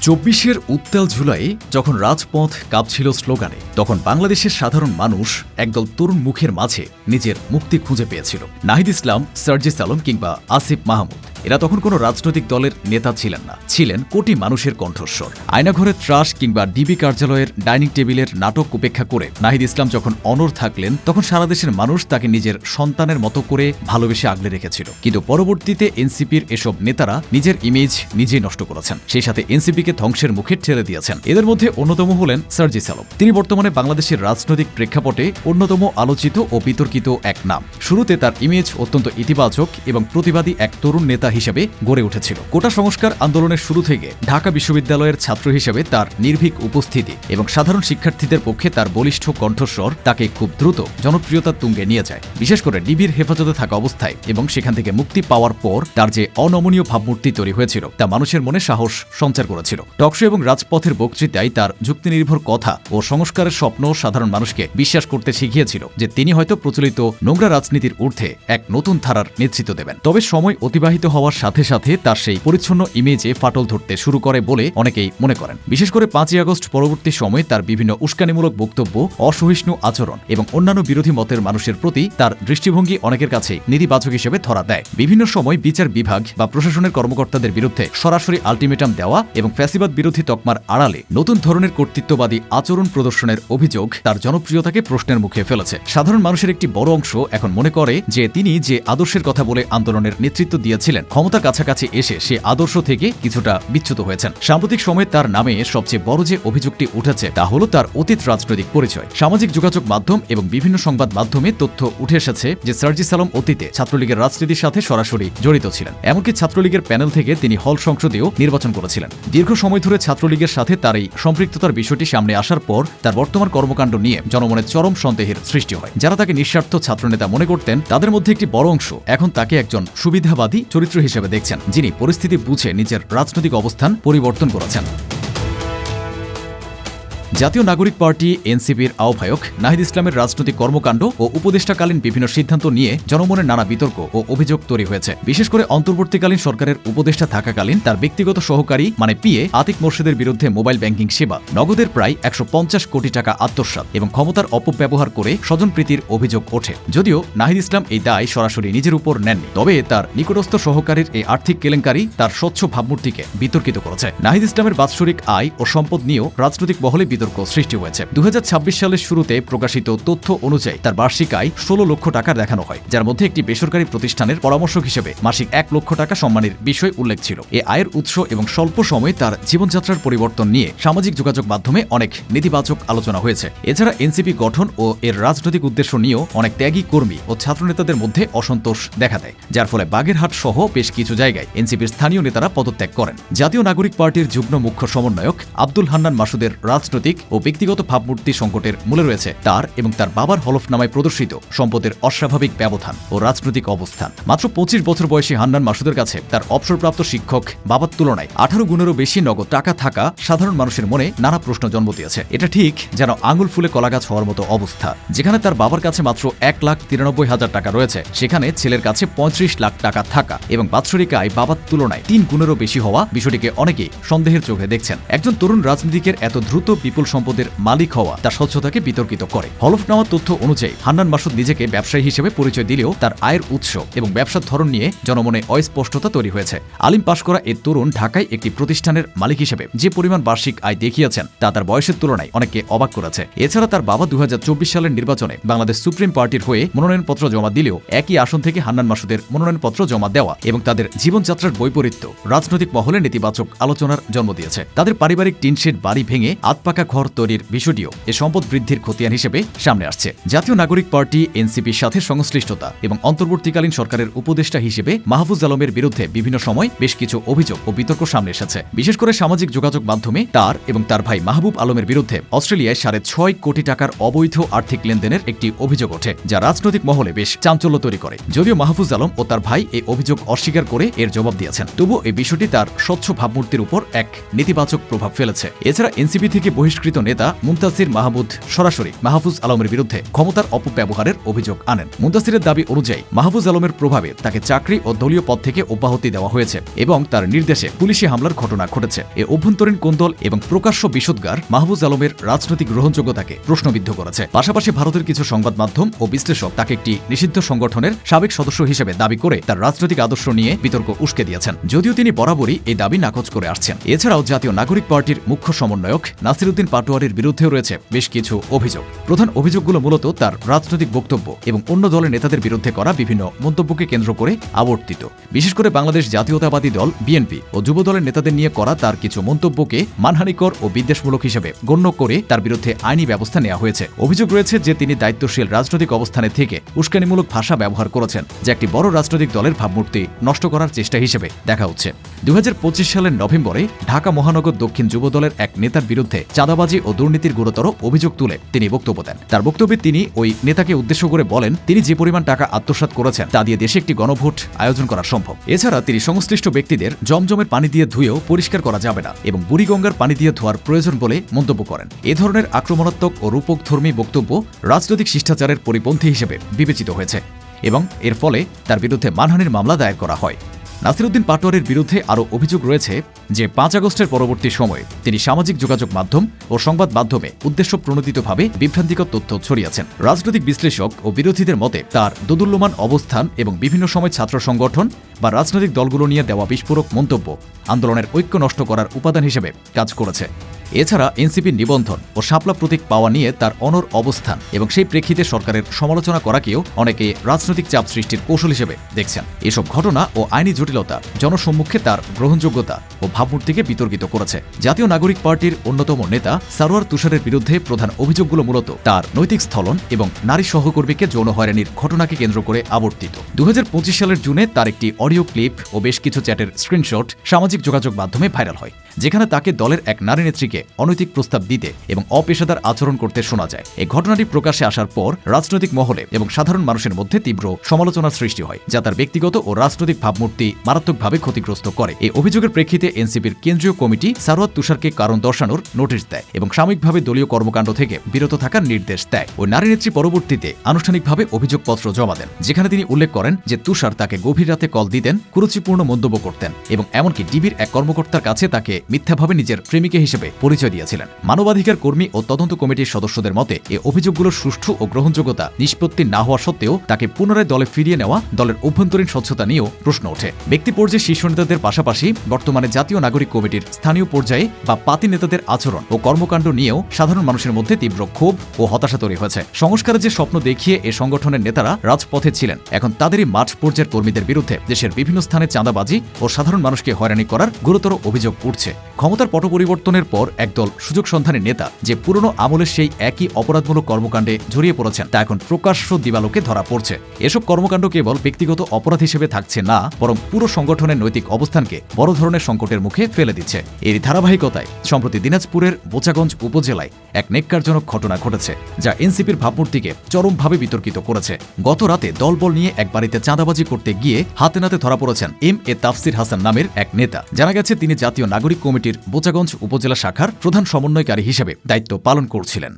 ২৪-এর উত্তাল জুলাই যখন রাজপথ কাঁপছিল স্লোগানে, তখন বাংলাদেশের সাধারণ মানুষ একদল তরুণ মুখের মাঝে নিজের মুক্তি খুঁজে পেয়েছিল। নাহিদ ইসলাম, সার্জিস আলম কিংবা আসিফ মাহমুদ এরা তখন কোনো রাজনৈতিক দলের নেতা ছিলেন না, ছিলেন কোটি মানুষের কণ্ঠস্বর। আয়নাঘরের ত্রাস কিংবা ডিবি কার্যালয়ের ডাইনিং টেবিলের নাটক উপেক্ষা করে নাহিদ ইসলাম যখন অনড় থাকলেন, তখন সারা দেশের মানুষ তাকে নিজের সন্তানের মতো করে ভালোবেসে আগলে রেখেছিল। কিন্তু পরবর্তীতে এনসিপির এসব নেতারা নিজের ইমেজ নিজেই নষ্ট করেছেন, সেই সাথে এনসিপিকে ধ্বংসের মুখে ঠেলে দিয়েছেন। এদের মধ্যে অন্যতম হলেন সার্জিস আলম। তিনি বর্তমানে বাংলাদেশের রাজনৈতিক প্রেক্ষাপটে অন্যতম আলোচিত ও বিতর্কিত এক নাম। শুরুতে তার ইমেজ অত্যন্ত ইতিবাচক এবং প্রতিবাদী এক তরুণ নেতা হিসেবে গড়ে উঠেছিল। কোটা সংস্কার আন্দোলনের শুরু থেকে ঢাকা বিশ্ববিদ্যালয়ের ছাত্র হিসেবে তার নির্ভীক উপস্থিতি এবং সাধারণ শিক্ষার্থীদের পক্ষে তার বলিষ্ঠ কণ্ঠস্বর তাকে খুব দ্রুত জনপ্রিয়তার তুঙ্গে নিয়ে যায়। বিশেষ করে ডিবির হেফাজতে থাকা অবস্থায় এবং সেখান থেকে মুক্তি পাওয়ার পর তার যে অনমনীয় ভাবমূর্তি তৈরি হয়েছিল তা মানুষের মনে সাহস সঞ্চার করেছিল। টকশো এবং রাজপথের বক্তৃতায় তার যুক্তিনির্ভর কথা ও সংস্কারের স্বপ্ন সাধারণ মানুষকে বিশ্বাস করতে শিখিয়েছিল যে তিনি হয়তো প্রচলিত নোংরা রাজনীতির ঊর্ধ্বে এক নতুন ধারার নেতৃত্ব দেবেন। তবে সময় অতিবাহিত হওয়ার সাথে সাথে তার সেই পরিচ্ছন্ন ইমেজে ফাটল ধরতে শুরু করে বলে অনেকেই মনে করেন। বিশেষ করে ৫ই আগস্ট পরবর্তী সময়ে তার বিভিন্ন উস্কানিমূলক বক্তব্য, অসহিষ্ণু আচরণ এবং অন্যান্য বিরোধী মতের মানুষের প্রতি তার দৃষ্টিভঙ্গি অনেকের কাছে নেতিবাচক হিসেবে ধরা দেয়। বিভিন্ন সময় বিচার বিভাগ বা প্রশাসনের কর্মকর্তাদের বিরুদ্ধে সরাসরি আলটিমেটাম দেওয়া এবং ফ্যাসিবাদ বিরোধী তকমার আড়ালে নতুন ধরনের কর্তৃত্ববাদী আচরণ প্রদর্শনের অভিযোগ তার জনপ্রিয়তাকে প্রশ্নের মুখে ফেলেছে। সাধারণ মানুষের একটি বড় অংশ এখন মনে করে যে তিনি যে আদর্শের কথা বলে আন্দোলনের নেতৃত্ব দিয়েছিলেন, ক্ষমতা কাছাকাছি এসে সে আদর্শ থেকে কিছুটা বিচ্যুত হয়েছেন। সাম্প্রতিক সময়ে তার নামে সবচেয়ে বড় যে অভিযোগটি উঠেছে তা হল তার অতীত রাজনৈতিক পরিচয়। সামাজিক যোগাযোগ মাধ্যম এবং বিভিন্ন সংবাদ মাধ্যমে তথ্য উঠে এসেছে যে সার্জিস আলম অতীতে ছাত্রলীগের রাজনীতির সাথে সরাসরি জড়িত ছিলেন। এমনকি ছাত্রলীগের প্যানেল থেকে তিনি হল সংসদেও নির্বাচন করেছিলেন। দীর্ঘ সময় ধরে ছাত্রলীগের সাথে তার এই সম্পৃক্ততার বিষয়টি সামনে আসার পর তার বর্তমান কর্মকাণ্ড নিয়ে জনমনে চরম সন্দেহের সৃষ্টি হয়। যারা তাকে নিঃস্বার্থ ছাত্রনেতা মনে করতেন, তাদের মধ্যে একটি বড় অংশ এখন তাকে একজন সুবিধাবাদী চরিত্র হিসেবে দেখছেন, যিনি পরিস্থিতি বুঝে নিজের রাজনৈতিক অবস্থান পরিবর্তন করেছেন। জাতীয় নাগরিক পার্টি এনসিপির আহ্বায়ক নাহিদ ইসলামের রাজনৈতিক কর্মকাণ্ড ও উপদেষ্টাকালীন বিভিন্ন সিদ্ধান্ত নিয়ে জনমনের নানা বিতর্ক ও অভিযোগ তৈরি হয়েছে। বিশেষ করে অন্তর্বর্তীকালীন সরকারের উপদেষ্টা থাকাকালীন তার ব্যক্তিগত সহকারী পিএ আতিক মোর্শেদের বিরুদ্ধে মোবাইল ব্যাংকিং সেবা, নগদের প্রায় ১৫০ কোটি টাকা আত্মসাৎ এবং ক্ষমতার অপব্যবহার করে স্বজনপ্রীতির অভিযোগ ওঠে। যদিও নাহিদ ইসলাম এই দায় সরাসরি নিজের উপর নেননি, তবে তার নিকটস্থ সহকারীর এই আর্থিক কেলেঙ্কারি তার স্বচ্ছ ভাবমূর্তিকে বিতর্কিত করেছে। নাহিদ ইসলামের বাৎসরিক আয় ও সম্পদ নিয়েও রাজনৈতিক মহলে বিতর্ক সৃষ্টি হয়েছে। ২০২৬ সালের শুরুতে প্রকাশিত তথ্য অনুযায়ী তার বার্ষিক আয় ১৬ লক্ষ টাকা দেখানো হয়, যার মধ্যে একটি বেসরকারি প্রতিষ্ঠানের পরামর্শক হিসেবে মাসিক ১ লক্ষ টাকা সম্মানের বিষয় উল্লেখ ছিল। এ আয়ের উৎস এবং স্বল্প সময়ে তার জীবনযাত্রার পরিবর্তন নিয়ে সামাজিক যোগাযোগ মাধ্যমে অনেক নেতিবাচক আলোচনা হয়েছে। এছাড়া এনসিপি গঠন ও এর রাজনৈতিক উদ্দেশ্য নিয়েও অনেক ত্যাগী কর্মী ও ছাত্রনেতাদের মধ্যে অসন্তোষ দেখা দেয়, যার ফলে বাগেরহাট সহ বেশ কিছু জায়গায় এনসিপির স্থানীয় নেতারা পদত্যাগ করেন। জাতীয় নাগরিক পার্টির যুগ্ম মুখ্য সমন্বয়ক আব্দুল হান্নান মাসুদের রাজনৈতিক ও ব্যক্তিগত ভাবমূর্তি সংকটের মূলে রয়েছে তার এবং তার বাবার হলফনামায় প্রদর্শিত সম্পদের অস্বাভাবিক ব্যবধান ও রাজনৈতিক অবস্থান। মাত্র ২৫ বছর বয়সী হান্নান মাসুদের কাছে তার অবসরপ্রাপ্ত শিক্ষক বাবার তুলনায় ১৮ গুণেরও বেশি নগদ টাকা থাকা সাধারণ মানুষের মনে নানা প্রশ্ন জন্ম দিয়েছে। এটা ঠিক যেন আঙুল ফুলে কলাগাছ হওয়ার মতো অবস্থা। যেখানে তার বাবার কাছে মাত্র ১,৯৩,০০০ টাকা রয়েছে, সেখানে ছেলের কাছে ৩৫ লাখ টাকা থাকা এবং বাৎসরিক আয় বাবার তুলনায় ৩ গুণেরও বেশি হওয়া বিষয়টিকে অনেকেই সন্দেহের চোখে দেখছেন। একজন তরুণ রাজনীতিকের এত দ্রুত বিপুল সম্পদের মালিক হওয়া তার স্বচ্ছতাকে বিতর্কিত করে। হলফনামার তথ্য অনুযায়ী হান্নান মাসুদ নিজেকে ব্যবসায়ী হিসেবে পরিচয় দিলেও তার আয়ের উৎস এবং ব্যবসার ধরন নিয়ে জনমনে অস্পষ্টতা তৈরি হয়েছে। আলিম পাশ করা এই তরুণ ঢাকায় একটি প্রতিষ্ঠানের মালিক হিসেবে যে পরিমাণ বার্ষিক আয় দেখিয়েছেন তা তার বয়সের তুলনায় অনেককে অবাক করেছে। এছাড়া তার বাবা ২০২৪ সালের নির্বাচনে বাংলাদেশ সুপ্রিম পার্টির হয়ে মনোনয়নপত্র জমা দিলেও একই আসন থেকে হান্নান মাসুদের মনোনয়নপত্র জমা দেওয়া এবং তাদের জীবনযাত্রার বৈপরীত্য রাজনৈতিক মহলে নেতিবাচক আলোচনার জন্ম দিয়েছে। তাদের পারিবারিক টিনশেড বাড়ি ভেঙে আতপাকা ঘর তৈরির বিষয়টিও এ সম্পদ বৃদ্ধির খতিয়ান হিসেবে সামনে আসছে। জাতীয় নাগরিক পার্টি এনসিপির সাথে সংশ্লিষ্টতা এবং অন্তর্বর্তীকালীন সরকারের উপদেষ্টা হিসেবে মাহফুজ আলমের বিরুদ্ধে বিভিন্ন সময় বেশ কিছু অভিযোগ ও বিতর্ক সামনে এসেছে। বিশেষ করে সামাজিক যোগাযোগ মাধ্যমে তার এবং তার ভাই মাহবুব আলমের বিরুদ্ধে অস্ট্রেলিয়ায় ৬.৫ কোটি টাকার অবৈধ আর্থিক লেনদেনের একটি অভিযোগ ওঠে, যা রাজনৈতিক মহলে বেশ চাঞ্চল্য তৈরি করে। যদিও মাহফুজ আলম ও তার ভাই এই অভিযোগ অস্বীকার করে এর জবাব দিয়েছেন, তবু এই বিষয়টি তার স্বচ্ছ ভাবমূর্তির উপর এক নেতিবাচক প্রভাব ফেলেছে। এছাড়া এনসিপি থেকে বহিষ্কৃত বহিষ্কৃত নেতা মুনতাসির মাহমুদ সরাসরি মাহফুজ আলমের বিরুদ্ধে ক্ষমতার অপব্যবহারের অভিযোগ আনেন। মুনতাসিরের দাবি অনুযায়ী মাহফুজ আলমের প্রভাবে তাকে চাকরি ও দলীয় পদ থেকে অব্যাহতি দেওয়া হয়েছে এবং তার নির্দেশে পুলিশি হামলার ঘটনা ঘটেছে। এ অভ্যন্তরীণ কোন্দল এবং প্রকাশ্য বিষোদ্গার মাহফুজ আলমের রাজনৈতিক গ্রহণযোগ্যতাকে প্রশ্নবিদ্ধ করেছে। পাশাপাশি ভারতের কিছু সংবাদ মাধ্যম ও বিশ্লেষক তাকে একটি নিষিদ্ধ সংগঠনের সাবেক সদস্য হিসেবে দাবি করে তার রাজনৈতিক আদর্শ নিয়ে বিতর্ক উস্কে দিয়েছেন, যদিও তিনি বরাবরই এই দাবি নাকচ করে আসছেন। এছাড়াও জাতীয় নাগরিক পার্টির মুখ্য সমন্বয়ক নাসিরউদ্দিন পাটোয়ারির বিরুদ্ধেও রয়েছে বেশ কিছু অভিযোগ। প্রধান অভিযোগগুলো মূলত তার রাজনৈতিক বক্তব্য এবং অন্য দলের নেতাদের বিরুদ্ধে করা বিভিন্ন মন্তব্যকে কেন্দ্র করে আবর্তিত। বিশেষ করে বাংলাদেশ জাতীয়তাবাদী দল বিএনপি ও যুব দলের নেতাদের নিয়ে করা তার কিছু মন্তব্যকে মানহানিকর ও বিদ্বেষমূলক হিসেবে গণ্য করে তার বিরুদ্ধে আইনি ব্যবস্থা নেওয়া হয়েছে। অভিযোগ রয়েছে যে তিনি দায়িত্বশীল রাজনৈতিক অবস্থানে থেকে উস্কানিমূলক ভাষা ব্যবহার করেছেন, যা একটি বড় রাজনৈতিক দলের ভাবমূর্তি নষ্ট করার চেষ্টা হিসেবে দেখা হচ্ছে। 2025 সালের নভেম্বরে ঢাকা মহানগর দক্ষিণ যুব দলের এক নেতার বিরুদ্ধে চাঁদাবাজি ও দুর্নীতির গুরুতর অভিযোগ তুলে তিনি বক্তব্য দেন। তার বক্তব্যে তিনি ওই নেতাকে উদ্দেশ্য করে বলেন, তিনি যে পরিমাণ টাকা আত্মসাৎ করেছেন তা দিয়ে দেশে একটি গণভোট আয়োজন করা সম্ভব। এছাড়া তিনি সংশ্লিষ্ট ব্যক্তিদের জমজমের পানি দিয়ে ধুয়েও পরিষ্কার করা যাবে না এবং বুড়িগঙ্গার পানি দিয়ে ধোয়ার প্রয়োজন বলে মন্তব্য করেন। এ ধরনের আক্রমণাত্মক ও রূপকধর্মী বক্তব্য রাজনৈতিক শিষ্টাচারের পরিপন্থী হিসেবে বিবেচিত হয়েছে এবং এর ফলে তার বিরুদ্ধে মানহানির মামলা দায়ের করা হয়। নাসিরউদ্দিন পাটোয়ারির বিরুদ্ধে আরও অভিযোগ রয়েছে যে 5 আগস্টের পরবর্তী সময়ে তিনি সামাজিক যোগাযোগ মাধ্যম ও সংবাদ মাধ্যমে উদ্দেশ্য প্রণোদিতভাবে বিভ্রান্তিকর তথ্য ছড়িয়েছেন। রাজনৈতিক বিশ্লেষক ও বিরোধীদের মতে তার দোদুল্যমান অবস্থান এবং বিভিন্ন সময় ছাত্র সংগঠন বা রাজনৈতিক দলগুলো নিয়ে দেওয়া বিস্ফোরক মন্তব্য আন্দোলনের ঐক্য নষ্ট করার উপাদান হিসেবে কাজ করেছে। এছাড়া এনসিপির নিবন্ধন ও শাপলা প্রতীক পাওয়া নিয়ে তার অনড় অবস্থান এবং সেই প্রেক্ষিতে সরকারের সমালোচনা করাকেও অনেকে রাজনৈতিক চাপ সৃষ্টির কৌশল হিসেবে দেখছেন। এসব ঘটনা ও আইনি জটিলতা জনসম্মুখে তার গ্রহণযোগ্যতা ও ভাবমূর্তিকে বিতর্কিত করেছে। জাতীয় নাগরিক পার্টির অন্যতম নেতা সারোয়ার তুষারের বিরুদ্ধে প্রধান অভিযোগগুলো মূলত তার নৈতিক স্থলন এবং নারী সহকর্মীকে যৌন হয়রানির ঘটনাকে কেন্দ্র করে আবর্তিত। 2025 সালের জুনে তার একটি অডিও ক্লিপ ও বেশ কিছু চ্যাটের স্ক্রিনশট সামাজিক যোগাযোগ মাধ্যমে ভাইরাল হয়, যেখানে তাকে দলের এক নারী নেত্রীকে অনৈতিক প্রস্তাব দিতে এবং অপেশাদার আচরণ করতে শোনা যায়। এই ঘটনাটি প্রকাশ্যে আসার পর রাজনৈতিক মহলে এবং সাধারণ মানুষের মধ্যে তীব্র সমালোচনার সৃষ্টি হয়, যা তার ব্যক্তিগত ও রাজনৈতিক ভাবমূর্তি মারাত্মকভাবে ক্ষতিগ্রস্ত করে। এই অভিযোগের প্রেক্ষিতে এনসিপির কেন্দ্রীয় কমিটি সারোয়ার তুষারকে কারণ দর্শানোর নোটিশ দেয় এবং সাময়িকভাবে দলীয় কর্মকাণ্ড থেকে বিরত থাকার নির্দেশ দেয়। ওই নারী নেত্রী পরবর্তীতে আনুষ্ঠানিকভাবে অভিযোগপত্র জমা দেন, যেখানে তিনি উল্লেখ করেন যে তুষার তাকে গভীর রাতে কল দিতেন, কুরুচিপূর্ণ মন্তব্য করতেন এবং এমনকি ডিবির এক কর্মকর্তার কাছে তাকে মিথ্যাভাবে নিজের প্রেমিকা হিসেবে পরিচয় দিয়েছিলেন। মানবাধিকার কর্মী ও তদন্ত কমিটির সদস্যদের মতে এই অভিযোগগুলোর সুষ্ঠু ও গ্রহণযোগ্যতা নিষ্পত্তি না হওয়া সত্ত্বেও তাকে পুনরায় দলে ফিরিয়ে নেওয়া দলের অভ্যন্তরীণ স্বচ্ছতা নিয়েও প্রশ্ন ওঠে। ব্যক্তি পর্যায়ে শীর্ষ নেতাদের পাশাপাশি বর্তমানে জাতীয় নাগরিক কমিটির স্থানীয় পর্যায়ে বা পাতি নেতাদের আচরণ ও কর্মকাণ্ড নিয়েও সাধারণ মানুষের মধ্যে তীব্র ক্ষোভ ও হতাশা তৈরি হয়েছে। সংস্কারের যে স্বপ্ন দেখিয়ে এ সংগঠনের নেতারা রাজপথে ছিলেন, এখন তাদেরই মাঠ পর্যায়ের কর্মীদের বিরুদ্ধে দেশের বিভিন্ন স্থানে চাঁদাবাজি ও সাধারণ মানুষকে হয়রানি করার গুরুতর অভিযোগ উঠছে। ক্ষমতার পট পরিবর্তনের পর একদল সুযোগ সন্ধানী নেতা যে পুরনো আমলের সেই একই অপরাধমূলক কর্মকাণ্ডে জড়িয়ে পড়েছেন, তা এখন প্রকাশ্য দিবালোকে ধরা পড়ছে। এসব কর্মকাণ্ড কেবল ব্যক্তিগত অপরাধ হিসেবে থাকছে না, বরং পুরো সংগঠনের নৈতিক অবস্থানকে বড় ধরনের সংকটের মুখে ফেলে দিচ্ছে। এর ধারাবাহিকতায় সম্প্রতি দিনাজপুরের বোচাগঞ্জ উপজেলায় এক নেক্কারজনক ঘটনা ঘটেছে, যা এনসিপির ভাবমূর্তিকে চরমভাবে বিতর্কিত করেছে। গত রাতে দলবল নিয়ে এক বাড়িতে চাঁদাবাজি করতে গিয়ে হাতে নাতে ধরা পড়েছেন এম.এ. তাফসির হাসান নামের এক নেতা। জানা গেছে তিনি জাতীয় নাগরিক কমিটির বোচাগঞ্জ উপজেলা শাখার প্রধান সমন্বয়কারী হিসেবে দায়িত্ব পালন করছিলেন।